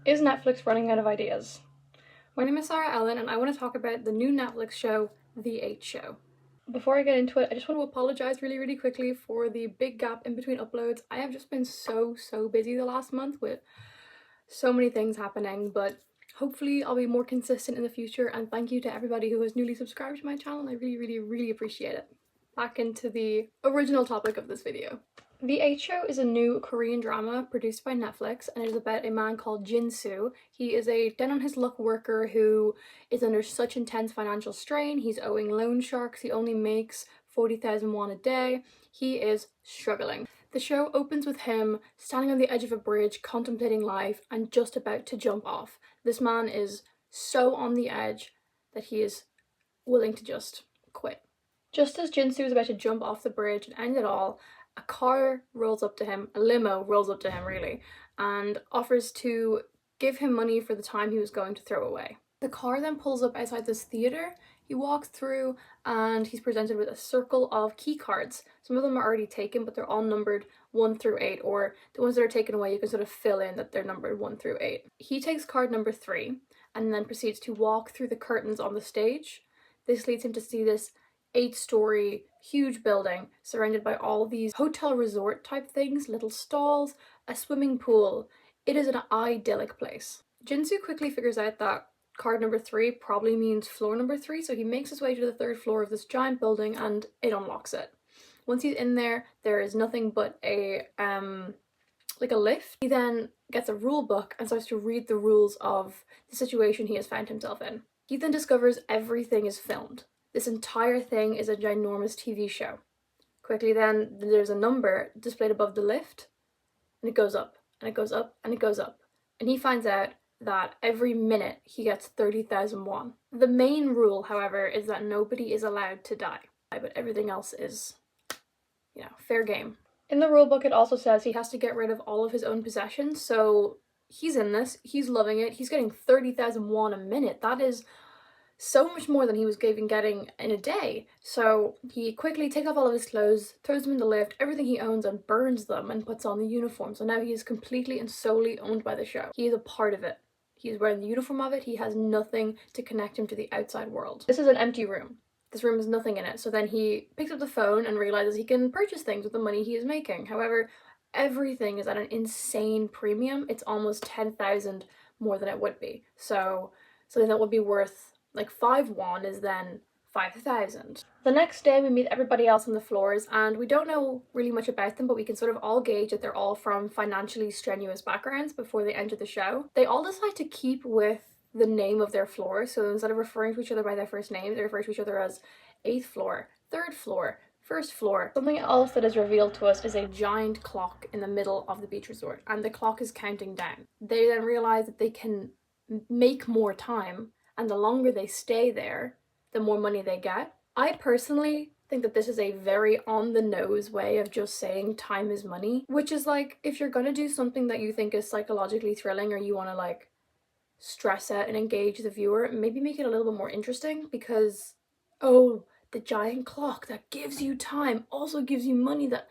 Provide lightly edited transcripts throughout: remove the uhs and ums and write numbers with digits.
Is Netflix running out of ideas? My name is Sarah Ellen and I want to talk about the new Netflix show, The 8 Show. Before I get into it, I just want to apologize really quickly for the big gap in between uploads. I have just been so busy the last month with so many things happening, but hopefully I'll be more consistent in the future, and thank you to everybody who has newly subscribed to my channel. I really appreciate it. Back into the original topic of this video. The 8 Show is a new Korean drama produced by Netflix, and it is about a man called Jin-soo. He is a down-on-his-luck worker who is under such intense financial strain. He's owing loan sharks. He only makes 40,000 won a day. He is struggling. The show opens with him standing on the edge of a bridge, contemplating life, and just about to jump off. This man is so on the edge that he is willing to just quit. Just as Jin-soo is about to jump off the bridge and end it all, a car rolls up to him, a limo rolls up to him really, and offers to give him money for the time he was going to throw away. The car then pulls up outside this theatre. He walks through and he's presented with a circle of key cards. Some of them are already taken, but they're all numbered 1 through 8, or the ones that are taken away you can sort of fill in that they're numbered 1 through 8. He takes card number 3 and then proceeds to walk through the curtains on the stage. This leads him to see this 8-story huge building surrounded by all these hotel resort type things, little stalls, a swimming pool. It is an idyllic place. Jin-soo quickly figures out that card number 3 probably means floor number 3, so he makes his way to the 3rd floor of this giant building and it unlocks it. Once he's in there, there is nothing but a lift. He then gets a rule book and starts to read the rules of the situation he has found himself in. He then discovers everything is filmed. This entire thing is a ginormous TV show. Quickly then, there's a number displayed above the lift, and it goes up, and it goes up, and it goes up. And he finds out that every minute he gets 30,000 won. The main rule, however, is that nobody is allowed to die, but everything else is, fair game. In the rulebook, it also says he has to get rid of all of his own possessions, so he's in this, he's loving it, he's getting 30,000 won a minute. That is so much more than he was getting in a day. So he quickly takes off all of his clothes, throws them in the lift, everything he owns, and burns them and puts on the uniform. So now he is completely and solely owned by the show. He is a part of it. He's wearing the uniform of it. He has nothing to connect him to the outside world. This is an empty room. This room has nothing in it. So then he picks up the phone and realizes he can purchase things with the money he is making. However, everything is at an insane premium. It's almost 10,000 more than it would be. So something that would be worth like 5 won is then 5,000. The next day we meet everybody else on the floors, and we don't know really much about them, but we can sort of all gauge that they're all from financially strenuous backgrounds before they enter the show. They all decide to keep with the name of their floor, so instead of referring to each other by their first name, they refer to each other as 8th floor, 3rd floor, 1st floor. Something else that is revealed to us is a giant clock in the middle of the beach resort, and the clock is counting down. They then realize that they can make more time, and the longer they stay there, the more money they get. I personally think that this is a very on-the-nose way of just saying time is money, which is like, if you're gonna do something that you think is psychologically thrilling, or you want to like stress out and engage the viewer, maybe make it a little bit more interesting, because, oh, the giant clock that gives you time also gives you money. That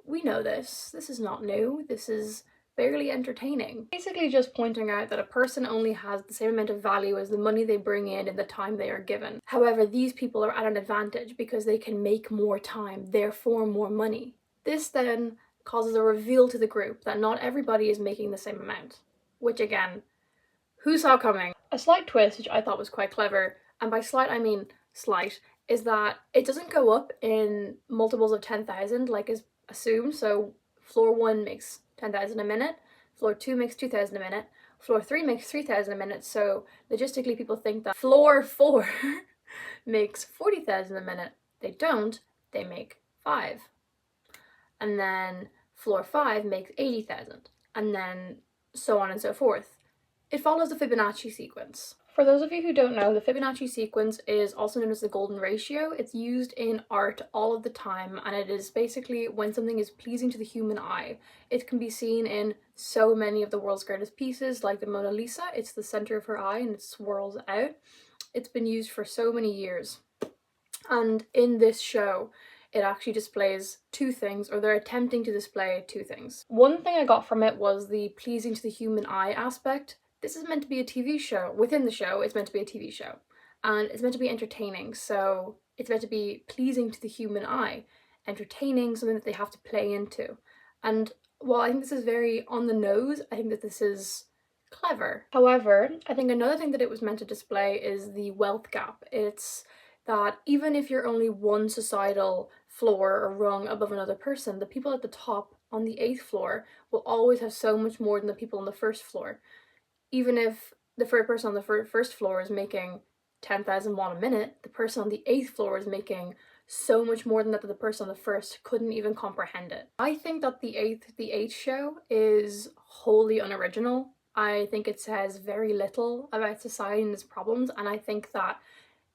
we know this is not new, this is barely entertaining. Basically just pointing out that a person only has the same amount of value as the money they bring in the time they are given. However, these people are at an advantage because they can make more time, therefore more money. This then causes a reveal to the group that not everybody is making the same amount, which again, who saw coming? A slight twist, which I thought was quite clever, and by slight I mean slight, is that it doesn't go up in multiples of 10,000 like is assumed. So floor 1 makes 10,000 a minute, floor 2 makes 2,000 a minute, floor 3 makes 3,000 a minute, so logistically people think that floor 4 makes 40,000 a minute. They don't, they make 5. And then floor 5 makes 80,000, and then so on and so forth. It follows the Fibonacci sequence. For those of you who don't know, the Fibonacci sequence is also known as the golden ratio. It's used in art all of the time, and it is basically when something is pleasing to the human eye. It can be seen in so many of the world's greatest pieces, like the Mona Lisa. It's the center of her eye and it swirls out. It's been used for so many years. And in this show, it actually displays two things, or they're attempting to display two things. One thing I got from it was the pleasing to the human eye aspect. This is meant to be a TV show. Within the show, it's meant to be a TV show. And it's meant to be entertaining, so it's meant to be pleasing to the human eye, entertaining, something that they have to play into. And while I think this is very on the nose, I think that this is clever. However, I think another thing that it was meant to display is the wealth gap. It's that even if you're only one societal floor or rung above another person, the people at the top on the 8th floor will always have so much more than the people on the 1st floor. Even if the first person on the first floor is making 10,000 won a minute, the person on the 8th floor is making so much more than that the person on the first couldn't even comprehend it. I think that the eighth show is wholly unoriginal. I think it says very little about society and its problems, and I think that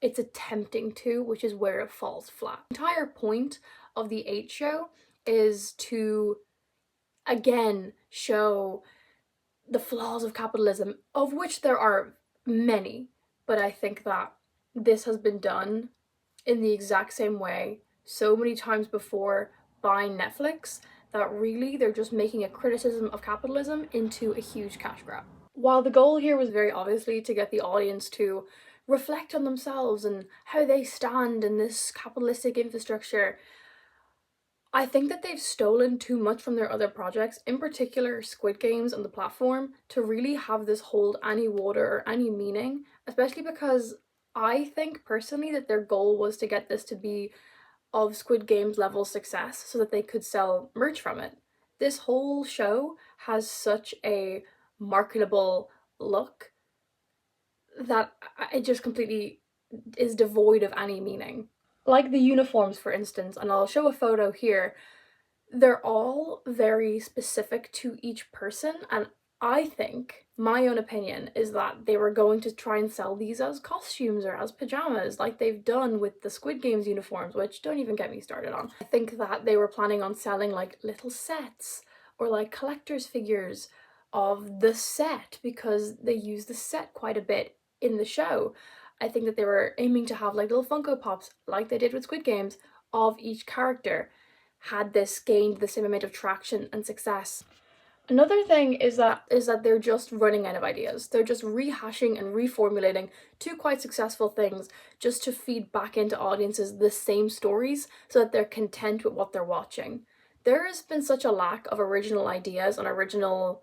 it's attempting to, which is where it falls flat. The entire point of the 8 show is to, again, show the flaws of capitalism, of which there are many, but I think that this has been done in the exact same way so many times before by Netflix that really they're just making a criticism of capitalism into a huge cash grab. While the goal here was very obviously to get the audience to reflect on themselves and how they stand in this capitalistic infrastructure, I think that they've stolen too much from their other projects, in particular Squid Games and the platform, to really have this hold any water or any meaning, especially because I think personally that their goal was to get this to be of Squid Games level success so that they could sell merch from it. This whole show has such a marketable look that it just completely is devoid of any meaning. Like the uniforms, for instance, and I'll show a photo here, they're all very specific to each person, and I think, my own opinion, is that they were going to try and sell these as costumes or as pajamas, like they've done with the Squid Games uniforms, which don't even get me started on. I think that they were planning on selling like little sets or like collector's figures of the set because they use the set quite a bit in the show. I think that they were aiming to have like little Funko Pops, like they did with Squid Games, of each character. Had this gained the same amount of traction and success. Another thing is that they're just running out of ideas. They're just rehashing and reformulating two quite successful things just to feed back into audiences the same stories so that they're content with what they're watching. There has been such a lack of original ideas and original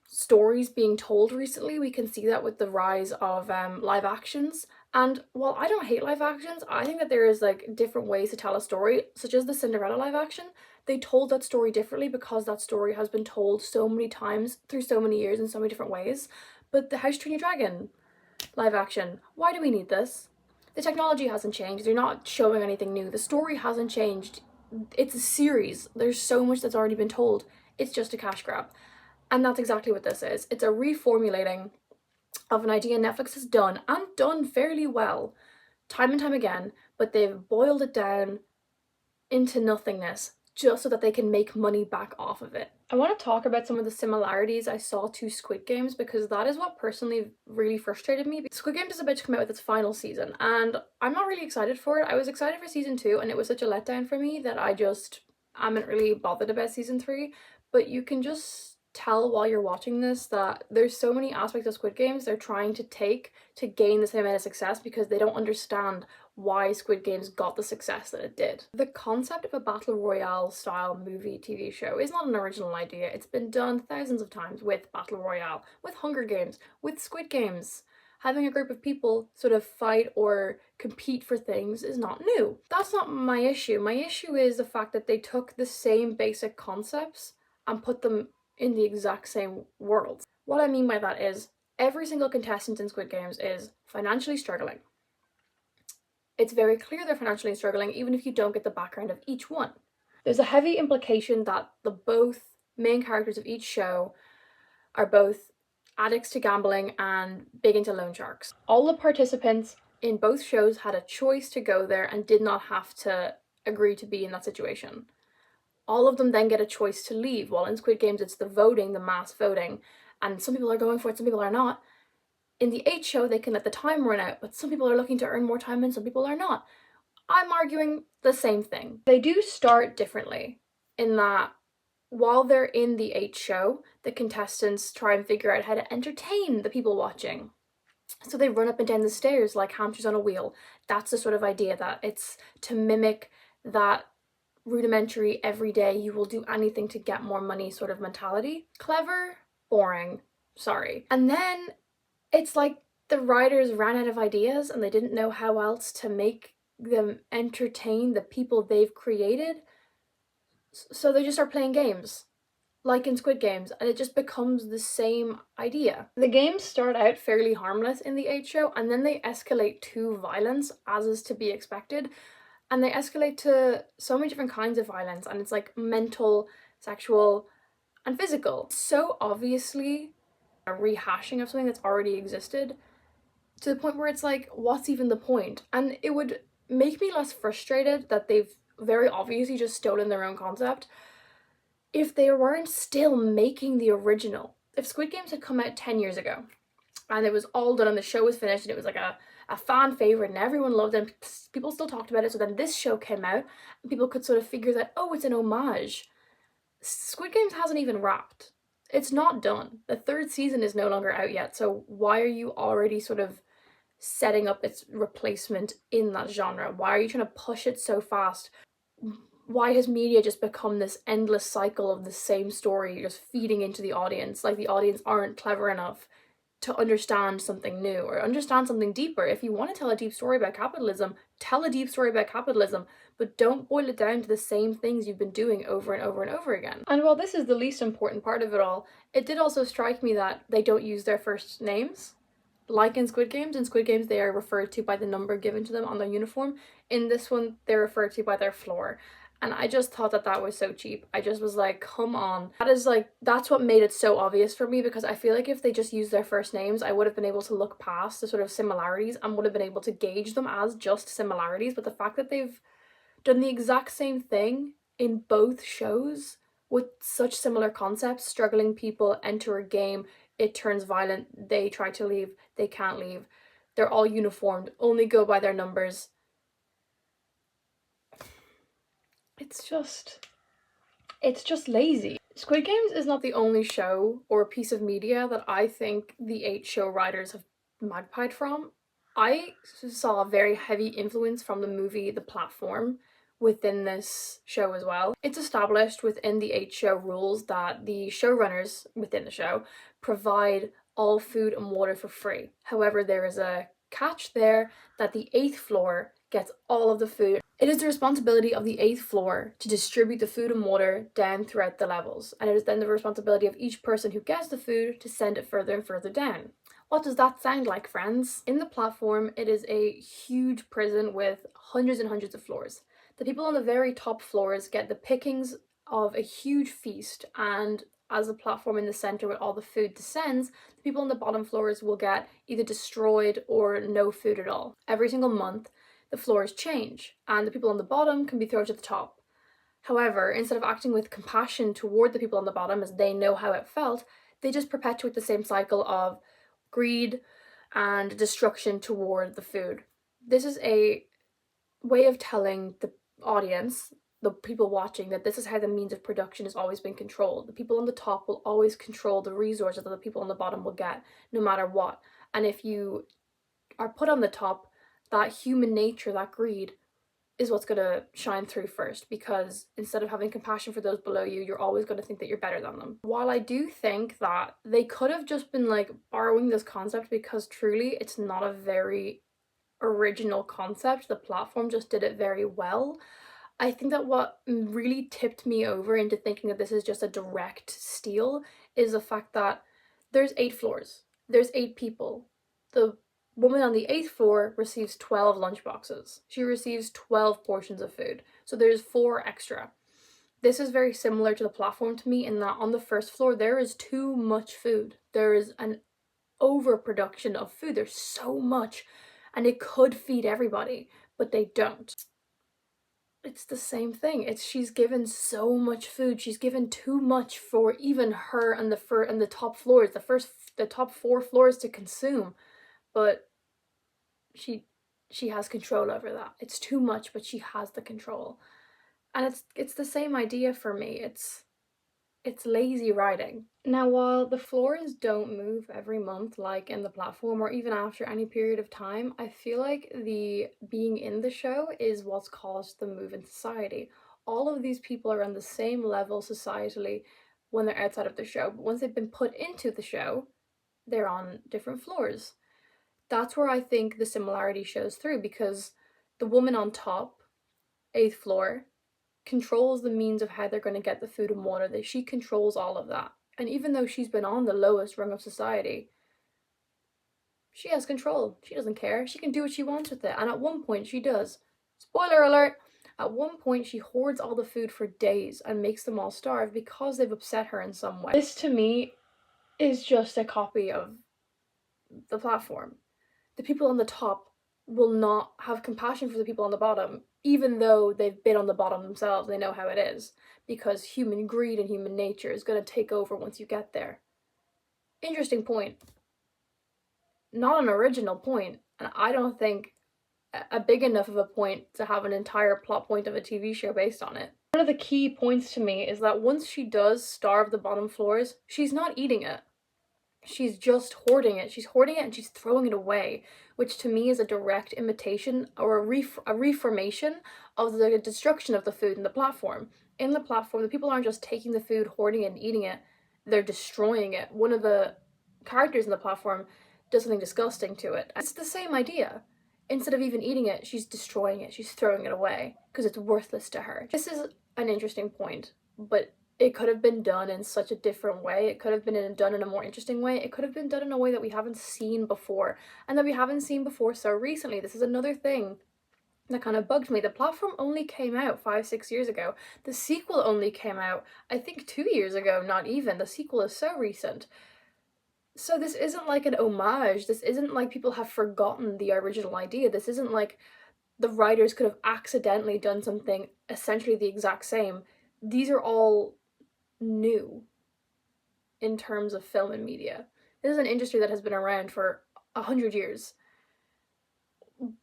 stories being told recently. We can see that with the rise of live actions. And while I don't hate live actions, I think that there is like different ways to tell a story, such as the Cinderella live action. They told that story differently because that story has been told so many times through so many years in so many different ways. But the How to Train Your Dragon live action, why do we need this? The technology hasn't changed. They're not showing anything new. The story hasn't changed. It's a series. There's so much that's already been told. It's just a cash grab. And that's exactly what this is. It's a reformulating of an idea Netflix has done, and done fairly well, time and time again, but they've boiled it down into nothingness just so that they can make money back off of it. I want to talk about some of the similarities I saw to Squid Games because that is what personally really frustrated me. Squid Games is about to come out with its final season and I'm not really excited for it. I was excited for season 2 and it was such a letdown for me that I just haven't really bothered about season 3, but you can just tell while you're watching this that there's so many aspects of Squid Games they're trying to take to gain the same amount of success because they don't understand why Squid Games got the success that it did. The concept of a battle royale style movie TV show is not an original idea. It's been done thousands of times with battle royale, with Hunger Games, with Squid Games. Having a group of people sort of fight or compete for things is not new. That's not my issue. My issue is the fact that they took the same basic concepts and put them in the exact same world. What I mean by that is every single contestant in Squid Games is financially struggling. It's very clear they're financially struggling even if you don't get the background of each one. There's a heavy implication that the both main characters of each show are both addicts to gambling and big into loan sharks. All the participants in both shows had a choice to go there and did not have to agree to be in that situation. All of them then get a choice to leave, while in Squid Games it's the voting, the mass voting, and some people are going for it, some people are not. In the 8 show they can let the time run out, but some people are looking to earn more time and some people are not. I'm arguing the same thing. They do start differently in that while they're in the 8 show, the contestants try and figure out how to entertain the people watching. So they run up and down the stairs like hamsters on a wheel. That's the sort of idea, that it's to mimic that rudimentary, everyday, you will do anything to get more money sort of mentality. Clever, boring, sorry. And then it's like the writers ran out of ideas and they didn't know how else to make them entertain the people they've created. So they just start playing games, like in Squid Games, and it just becomes the same idea. The games start out fairly harmless in the 8 show, and then they escalate to violence, as is to be expected. And they escalate to so many different kinds of violence, and it's like mental, sexual, and physical. So obviously a rehashing of something that's already existed, to the point where it's like, what's even the point? And it would make me less frustrated that they've very obviously just stolen their own concept if they weren't still making the original. If Squid Games had come out 10 years ago and it was all done and the show was finished and it was like a fan favorite and everyone loved it and people still talked about it, so then this show came out and people could sort of figure that, oh, it's an homage. Squid Games hasn't even wrapped. It's not done. The 3rd season is no longer out yet, so why are you already sort of setting up its replacement in that genre? Why are you trying to push it so fast? Why has media just become this endless cycle of the same story just feeding into the audience? Like the audience aren't clever enough to understand something new or understand something deeper. If you want to tell a deep story about capitalism, tell a deep story about capitalism, but don't boil it down to the same things you've been doing over and over and over again. And while this is the least important part of it all, it did also strike me that they don't use their first names. Like in Squid Games, they are referred to by the number given to them on their uniform. In this one, they're referred to by their floor. And I just thought that that was so cheap. I just was like, come on. That's what made it so obvious for me, because I feel like if they just used their first names, I would have been able to look past the sort of similarities and would have been able to gauge them as just similarities. But the fact that they've done the exact same thing in both shows with such similar concepts, struggling people enter a game, it turns violent, they try to leave, they can't leave, they're all uniformed, only go by their numbers. It's just lazy. Squid Games is not the only show or piece of media that I think the 8 show writers have magpied from. I saw a very heavy influence from the movie The Platform within this show as well. It's established within the 8 show rules that the showrunners within the show provide all food and water for free. However, there is a catch there that the 8th floor gets all of the food. It is the responsibility of the 8th floor to distribute the food and water down throughout the levels, and it is then the responsibility of each person who gets the food to send it further and further down. What does that sound like, friends? In The Platform, it is a huge prison with hundreds and hundreds of floors. The people on the very top floors get the pickings of a huge feast, and as the platform in the center with all the food descends, the people on the bottom floors will get either destroyed or no food at all. Every single month, the floors change, and the people on the bottom can be thrown to the top. However, instead of acting with compassion toward the people on the bottom as they know how it felt, they just perpetuate the same cycle of greed and destruction toward the food. This is a way of telling the audience, the people watching, that this is how the means of production has always been controlled. The people on the top will always control the resources that the people on the bottom will get, no matter what. And if you are put on the top, that human nature, that greed, is what's going to shine through first, because instead of having compassion for those below you, you're always going to think that you're better than them. While I do think that they could have just been like borrowing this concept, because truly it's not a very original concept, the platform just did it very well. I think that what really tipped me over into thinking that this is just a direct steal is the fact that there's 8 floors, there's 8 people. The woman on the 8th floor receives 12 lunchboxes. She receives 12 portions of food. So there's 4 extra. This is very similar to the platform to me in that on the first floor there is too much food. There is an overproduction of food. There's so much and it could feed everybody, but they don't. It's the same thing. She's given so much food. She's given too much for even her and the top floors, the top 4 floors to consume. But she she has control over that. It's too much, but she has the control. And it's the same idea for me. It's lazy writing. Now, while the floors don't move every month like in the platform or even after any period of time, I feel like the being in the show is what's caused the move in society. All of these people are on the same level societally when they're outside of the show, but once they've been put into the show, they're on different floors. That's where I think the similarity shows through, because the woman on top, eighth floor, controls the means of how they're going to get the food and water. That she controls all of that. And even though she's been on the lowest rung of society, she has control. She doesn't care. She can do what she wants with it. And at one point she does. Spoiler alert! At one point she hoards all the food for days and makes them all starve because they've upset her in some way. This to me is just a copy of the platform. The people on the top will not have compassion for the people on the bottom, even though they've been on the bottom themselves. They know how it is, because human greed and human nature is going to take over once you get there. Interesting point. Not an original point, and I don't think a big enough of a point to have an entire plot point of a TV show based on it. One of the key points to me is that once she does starve the bottom floors, she's not eating it. She's just hoarding it. She's hoarding it and she's throwing it away, which to me is a direct imitation or a reformation of the destruction of the food in the platform. In the platform, the people aren't just taking the food, hoarding it, and eating it, they're destroying it. One of the characters in the platform does something disgusting to it. It's the same idea. Instead of even eating it, she's destroying it. She's throwing it away because it's worthless to her. This is an interesting point, but it could have been done in such a different way. It could have been done in a more interesting way. It could have been done in a way that we haven't seen before, and that we haven't seen before so recently. This is another thing that kind of bugged me. The platform only came out 5-6 years ago. The sequel only came out, I think, 2 years ago, not even. The sequel is so recent. So this isn't like an homage. This isn't like people have forgotten the original idea. This isn't like the writers could have accidentally done something essentially the exact same. These are all new in terms of film and media. This is an industry that has been around for 100 years.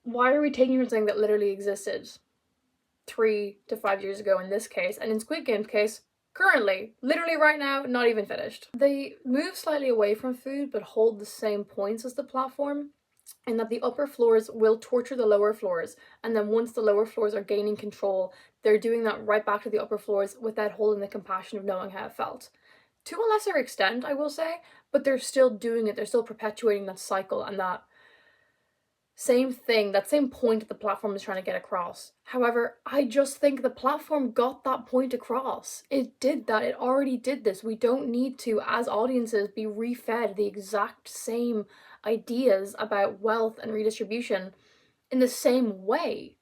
Why are we taking something that literally existed 3 to 5 years ago in this case, and in Squid Game's case, currently, literally right now, not even finished? They move slightly away from food but hold the same points as the platform, in that the upper floors will torture the lower floors, and then once the lower floors are gaining control, they're doing that right back to the upper floors without holding the compassion of knowing how it felt. To a lesser extent, I will say, but they're still doing it. They're still perpetuating that cycle and that same thing, that same point that the platform is trying to get across. However, I just think the platform got that point across. It did that. It already did this. We don't need to, as audiences, be refed the exact same ideas about wealth and redistribution in the same way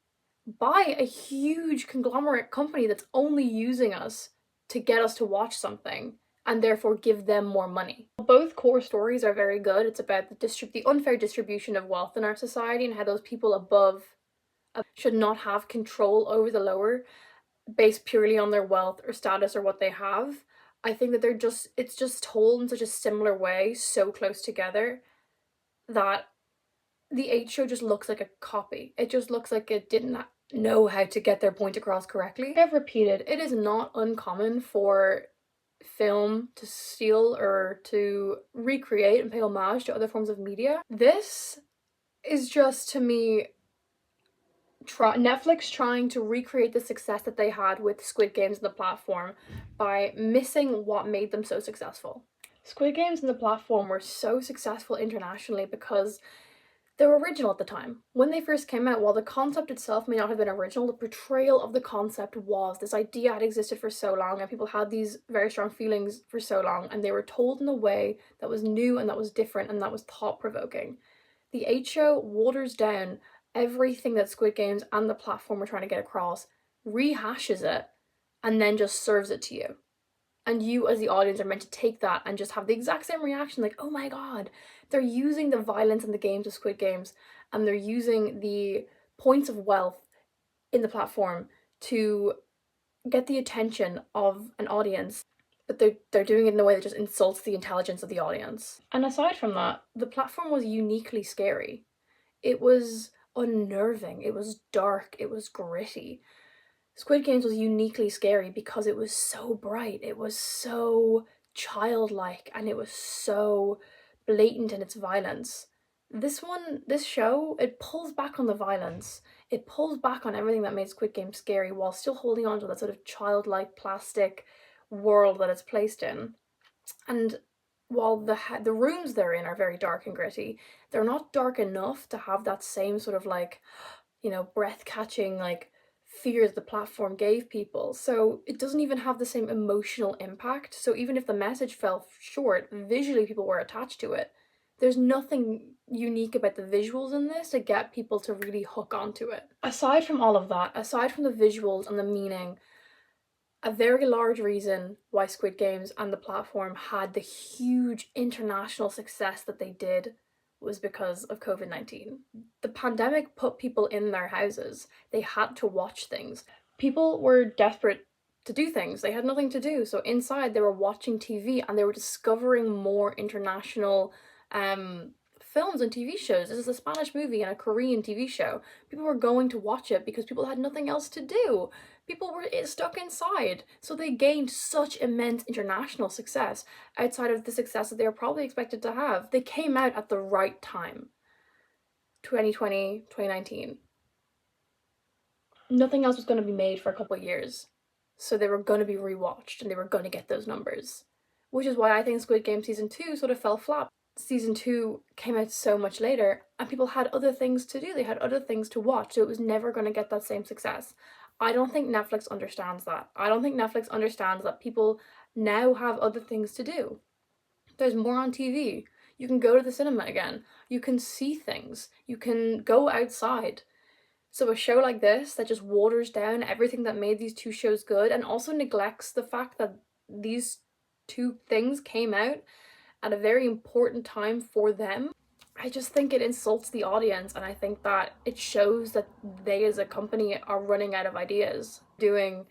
by a huge conglomerate company that's only using us to get us to watch something and therefore give them more money. Both core stories are very good. It's about the unfair distribution of wealth in our society and how those people above should not have control over the lower based purely on their wealth or status or what they have. I think that it's just told in such a similar way, so close together, that the 8 show just looks like a copy. It just looks like it didn't know how to get their point across correctly. I've repeated, it is not uncommon for film to steal or to recreate and pay homage to other forms of media. This is just, to me, Netflix trying to recreate the success that they had with Squid Games and the platform by missing what made them so successful. Squid Games and the platform were so successful internationally because they were original at the time. When they first came out, while the concept itself may not have been original, the portrayal of the concept was. This idea had existed for so long, and people had these very strong feelings for so long, and they were told in a way that was new and that was different and that was thought-provoking. The 8 show waters down everything that Squid Games and the platform were trying to get across, rehashes it, and then just serves it to you. And you as the audience are meant to take that and just have the exact same reaction, like, oh my god, they're using the violence in the games of Squid Games, and they're using the points of wealth in the platform to get the attention of an audience, but they're doing it in a way that just insults the intelligence of the audience. And aside from that, the platform was uniquely scary. It was unnerving, it was dark, it was gritty. Squid Games was uniquely scary because it was so bright, it was so childlike, and it was so blatant in its violence. This show, it pulls back on the violence. It pulls back on everything that made Squid Game scary while still holding on to that sort of childlike plastic world that it's placed in. And while the rooms they're in are very dark and gritty, they're not dark enough to have that same sort of like, breath-catching like fears the platform gave people. So it doesn't even have the same emotional impact. So even if the message fell short, visually people were attached to it. There's nothing unique about the visuals in this to get people to really hook onto it. Aside from all of that, aside from the visuals and the meaning, a very large reason why Squid Games and the platform had the huge international success that they did was because of COVID-19. The pandemic put people in their houses. They had to watch things. People were desperate to do things. They had nothing to do. So inside they were watching TV and they were discovering more international films and TV shows. This is a Spanish movie and a Korean TV show. People were going to watch it because people had nothing else to do. People were stuck inside. So they gained such immense international success outside of the success that they were probably expected to have. They came out at the right time. 2020, 2019. Nothing else was going to be made for a couple of years. So they were going to be rewatched and they were going to get those numbers. Which is why I think Squid Game Season 2 sort of fell flat. Season 2 came out so much later and people had other things to do. They had other things to watch, so it was never going to get that same success. I don't think Netflix understands that. I don't think Netflix understands that people now have other things to do. There's more on TV. You can go to the cinema again. You can see things. You can go outside. So a show like this that just waters down everything that made these two shows good and also neglects the fact that these two things came out at a very important time for them, I just think it insults the audience, and I think that it shows that they as a company are running out of ideas. Doing,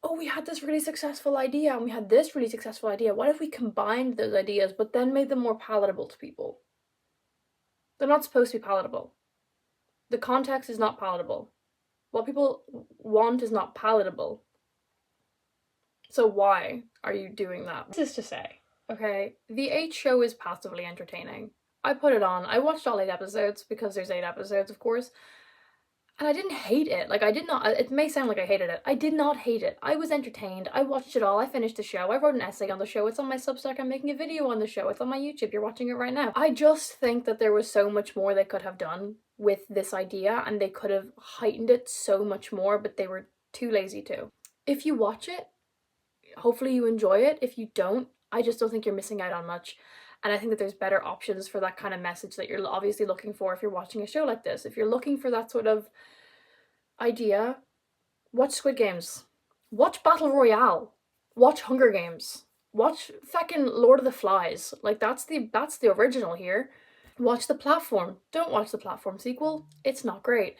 oh, we had this really successful idea and we had this really successful idea. What if we combined those ideas but then made them more palatable to people? They're not supposed to be palatable. The context is not palatable. What people want is not palatable. So why are you doing that? This is to say, okay, the 8 show is passively entertaining. I put it on. I watched all 8 episodes because there's 8 episodes, of course. And I didn't hate it. Like, I did not, it may sound like I hated it. I did not hate it. I was entertained. I watched it all. I finished the show. I wrote an essay on the show. It's on my Substack. I'm making a video on the show. It's on my YouTube. You're watching it right now. I just think that there was so much more they could have done with this idea, and they could have heightened it so much more, but they were too lazy to. If you watch it, hopefully you enjoy it. If you don't, I just don't think you're missing out on much. And I think that there's better options for that kind of message that you're obviously looking for if you're watching a show like this. If you're looking for that sort of idea, watch Squid Games. Watch Battle Royale. Watch Hunger Games. Watch feckin' Lord of the Flies. Like, that's the original here. Watch The Platform. Don't watch the Platform sequel. It's not great.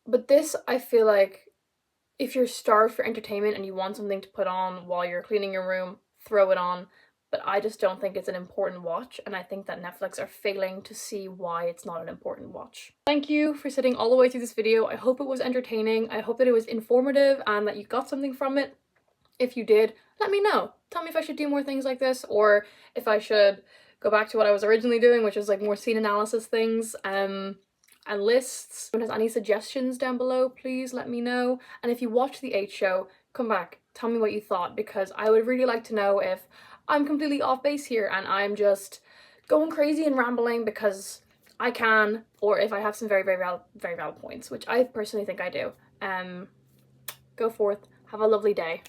But this, I feel like, if you're starved for entertainment and you want something to put on while you're cleaning your room, throw it on. But I just don't think it's an important watch, and I think that Netflix are failing to see why it's not an important watch. Thank you for sitting all the way through this video. I hope it was entertaining. I hope that it was informative and that you got something from it. If you did, let me know. Tell me if I should do more things like this, or if I should go back to what I was originally doing, which is like more scene analysis things and lists. If anyone has any suggestions down below, please let me know. And if you watch the 8 show, come back, tell me what you thought, because I would really like to know if I'm completely off base here and I'm just going crazy and rambling because I can, or if I have some very, very valid points, which I personally think I do. Go forth, have a lovely day.